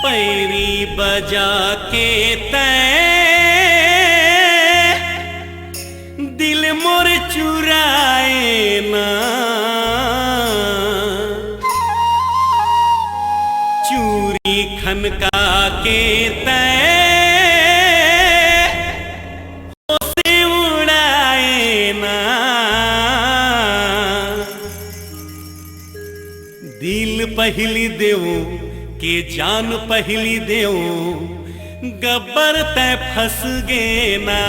पैरी बजा के तैं दिल मोर चुराए ना, चूरी खनका के तैं होसे उड़ाए ना। दिल पहली देऊ के जान पहली देऊ, गब्बर तै फंस गे ना।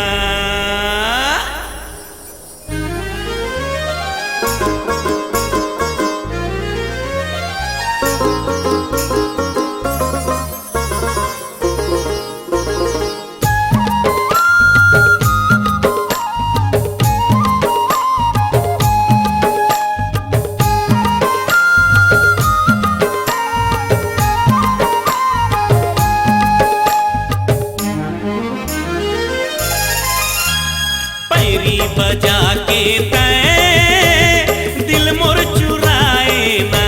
पैरी बजा के तैं दिल मोर चुराए ना,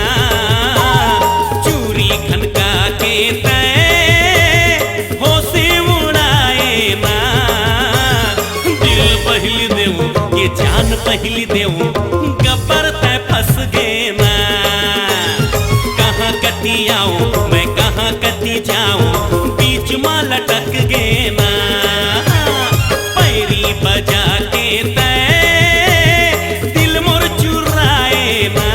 चूरी खनका के तैं होसे उड़ाए ना। दिल पहली देऊ के जान पहली देऊ, गब्बर तै फंस गे ना। कहाँ कटी आऊं मैं कहाँ कटी जाऊं, बीच में लटक गे ना। पैरी बजा के तैं दिल मोर चुराए ना,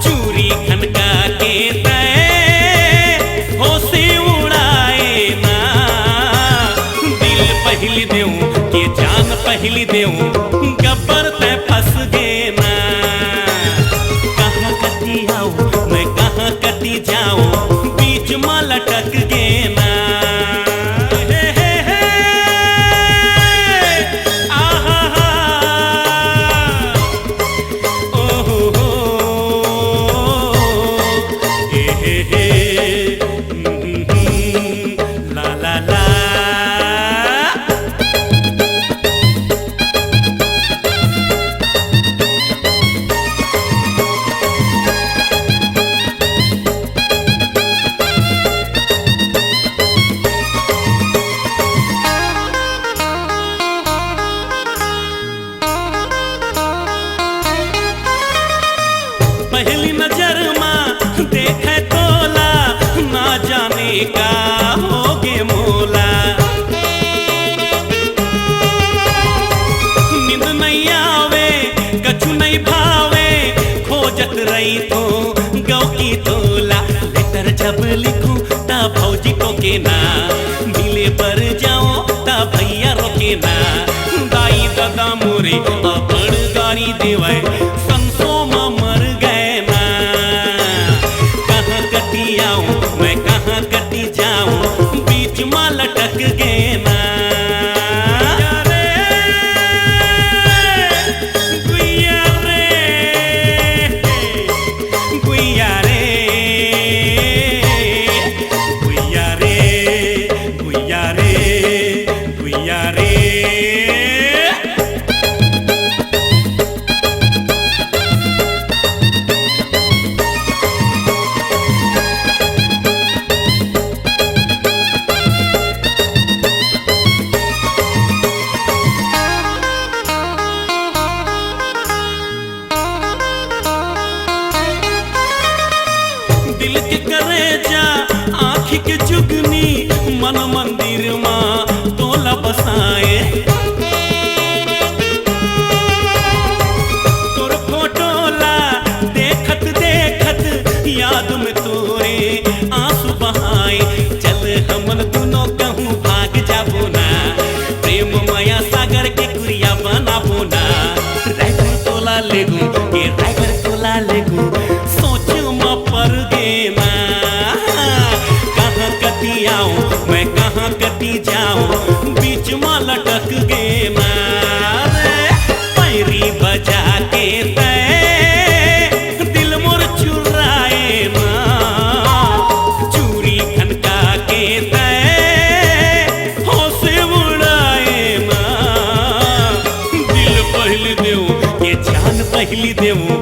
चूरी खनका के तैं होसे उड़ाए ना। दिल पहली देऊ के जान पहली देऊ, गब्बर तै फंस गे ना। कहाँ कटी आऊं मैं कहाँ कटी जाऊं, बीच में लटक गे ना। पहली नजर में देखे तोला, ना जाने का होगे मोला। नींद नहीं आवे कछु नहीं भावे, खोजत रही तो गौ की तोला। लेटर जब लिखूं ता भौजी को के ना, मिले पर जाओ ता भैया रोके ना। दाई दादा मोरे अपन गारी देवे, संसो में मर गए ना। कहाँ कटी आऊं मैं कहाँ कटी जाऊं, बीच में लटक गे ना। गुइया रे गुइया रे गुइया रे गुइया रे गुइया रे। दिल के करे जा आँखी के जुगनी, मन मंदिर माँ तोला बसाए। तोर फोटो ला देखत देखत, याद में तोरे आंसू बहाए। चल हमन दोनों कहूँ भाग जाबो ना, प्रेम माया सागर के कुरिया बनाबो ना। राइफल तोला लेगू ये राइफल तोला लेगू, सोच में पर गे ना। कहाँ कटी आऊं मैं कहाँ कटी जाऊं, बीच में लटक गे ना। पैरी बजा के तैं दिल मोर चुराए ना, चूरी खनका के तैं होसे उड़ाए ना। दिल पहली देऊ के जान पहली देऊ,